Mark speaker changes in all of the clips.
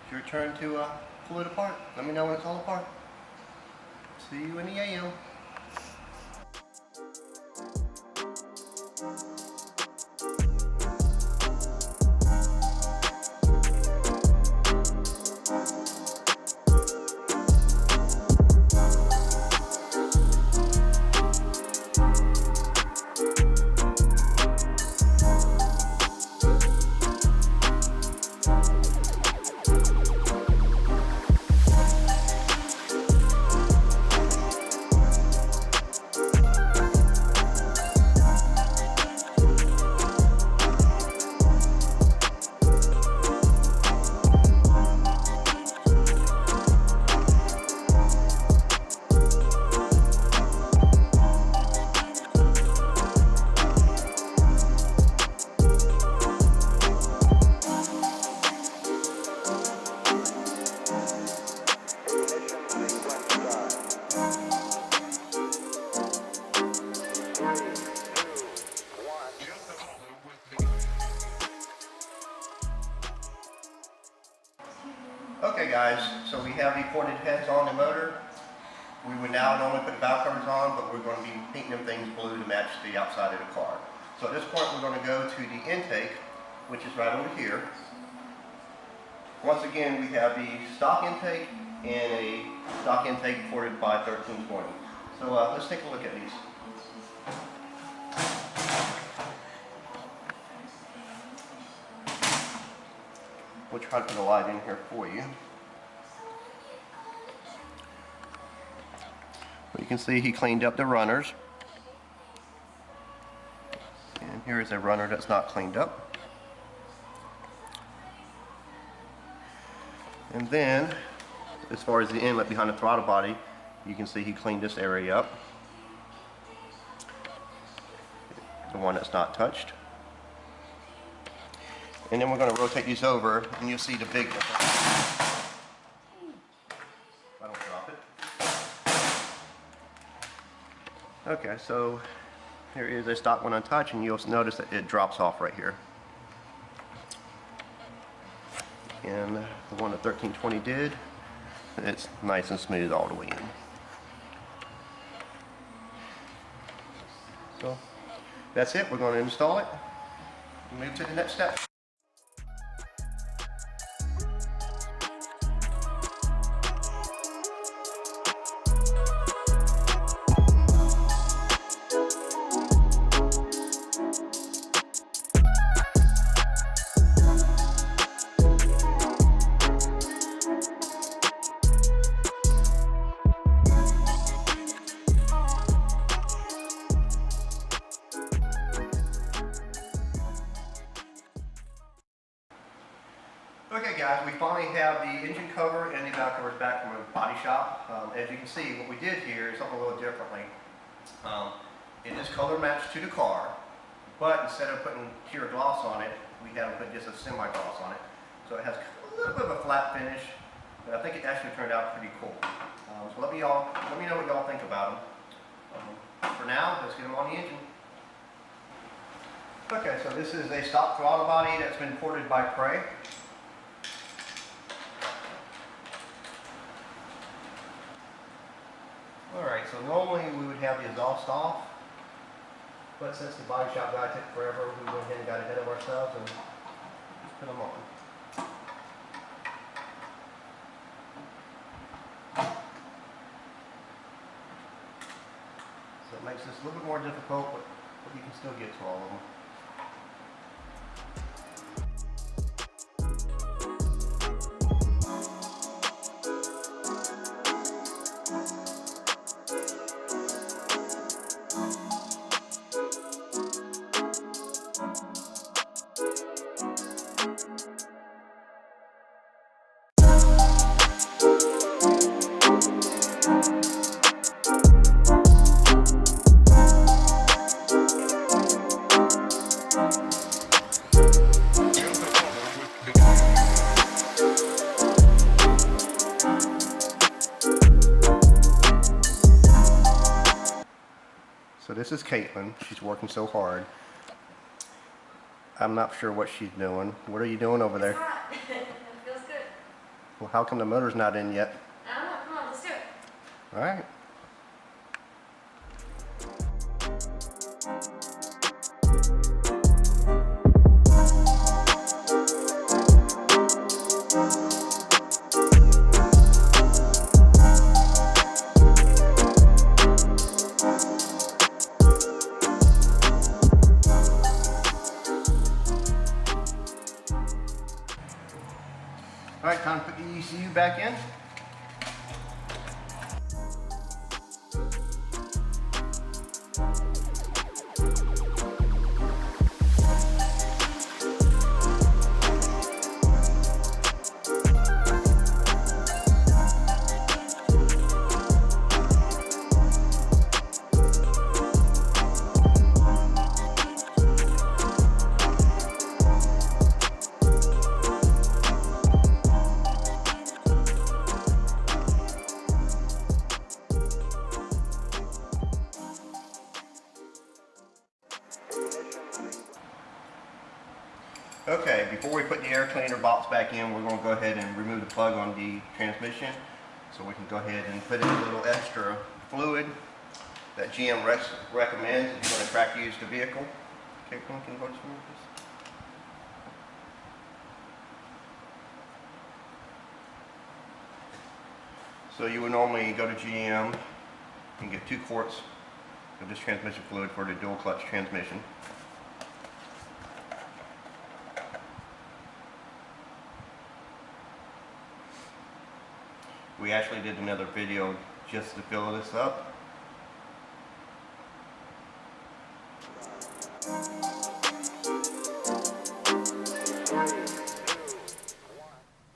Speaker 1: It's your turn to pull it apart. Let me know when it's all apart. See you in the AM. Okay guys, so we have the ported heads on the motor. We would now normally put the valve covers on, but we're going to be painting them things blue to match the outside of the car. So at this point we're going to go to the intake, which is right over here. Once again, we have the stock intake and a stock intake ported by 1320. So let's take a look at these. We'll try to put a light in here for you. But you can see he cleaned up the runners. And here is a runner that's not cleaned up. And then, as far as the inlet behind the throttle body, you can see he cleaned this area up. The one that's not touched. And then we're going to rotate these over, and you'll see the big one. I don't drop it. Okay, so here is a stock one untouched, and you'll notice that it drops off right here. And the one that 1320 did, it's nice and smooth all the way in. So that's it. We're going to install it and move to the next step. Okay guys, we finally have the engine cover and the valve covers back from the body shop. As you can see, what we did here is something a little differently. It is color matched to the car, but instead of putting pure gloss on it, we have put just a semi-gloss on it. So it has a little bit of a flat finish, but I think it actually turned out pretty cool. So let me know what y'all think about them. For now, let's get them on the engine. Okay, so this is a stock throttle body that's been ported by Prey. Alright, so normally we would have the exhaust off, but since the body shop guy took forever, we went ahead and got ahead of ourselves and just put them on. So it makes this a little bit more difficult, but you can still get to all of them. So this is Caitlin. She's working so hard. I'm not sure what she's doing. What are you doing over there?
Speaker 2: It's hot. It feels good.
Speaker 1: Well, how come the motor's not in yet?
Speaker 2: I don't know. Come on, let's do it.
Speaker 1: All right. All right, time to put the ECU back in. Okay, before we put the air cleaner box back in, we're going to go ahead and remove the plug on the transmission. So we can go ahead and put in a little extra fluid that GM recommends if you're going to track use the vehicle. Okay, can you go to smooth this? So you would normally go to GM and get 2 quarts of this transmission fluid for the dual clutch transmission. We actually did another video just to fill this up.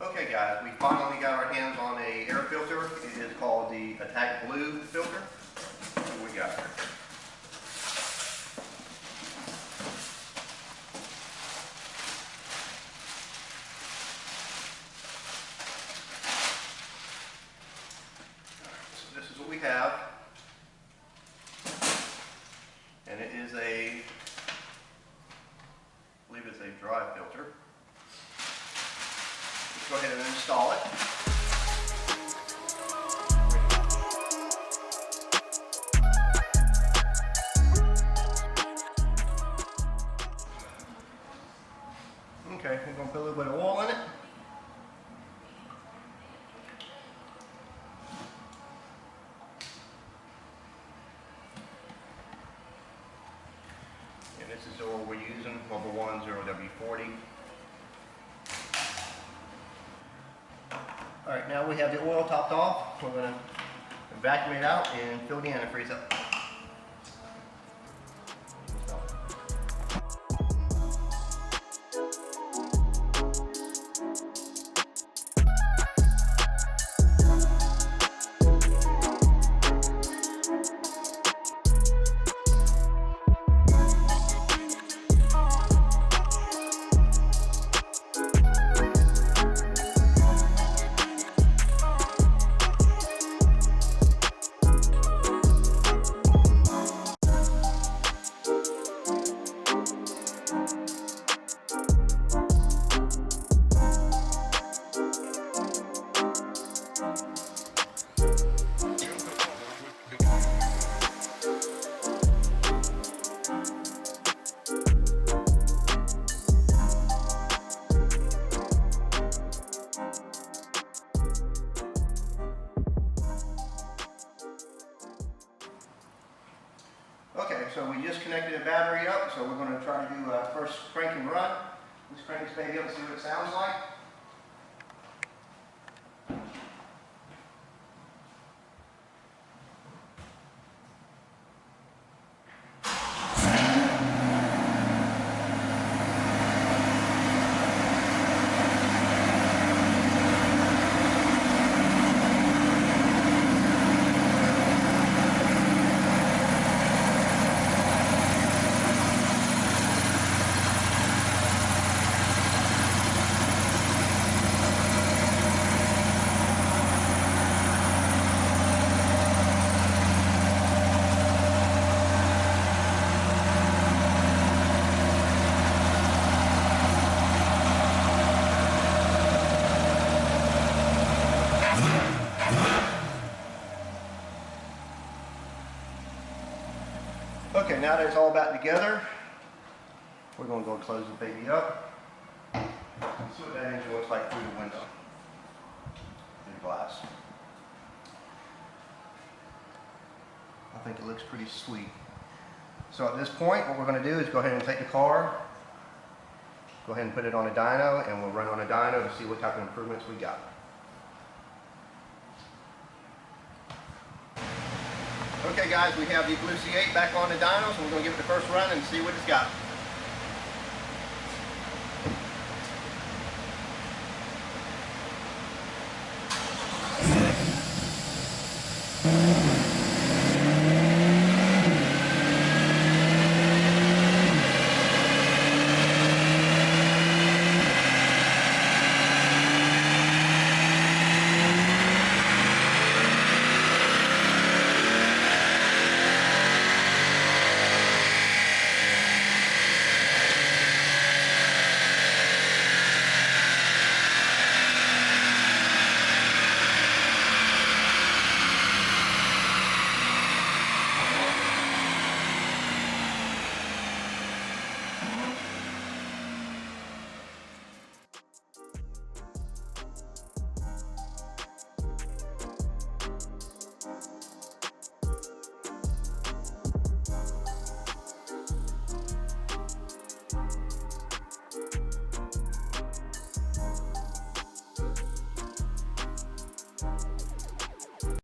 Speaker 1: Okay guys, we finally got our hands on an air filter. It is called the Attack Blue filter. What we got here? This is what we have, and it is I believe it's a dry filter. Let's go ahead and install it. Okay, we're going to put a little bit of oil in it. This is the oil we're using, number 10W40. Alright, now we have the oil topped off. We're going to vacuum it out and fill the antifreeze up. Okay, so we just connected the battery up, so we're going to try to do first crank and run. Let's crank this baby up and see what it sounds like. now that it's all back together, we're going to go close the baby up. See what that engine looks like through the window, through the glass. I think it looks pretty sweet. So at this point, what we're going to do is go ahead and take the car, go ahead and put it on a dyno, and we'll run on a dyno to see what type of improvements we got. Okay guys, we have the Blue C8 back on the dyno, so we're going to give it the first run and see what it's got.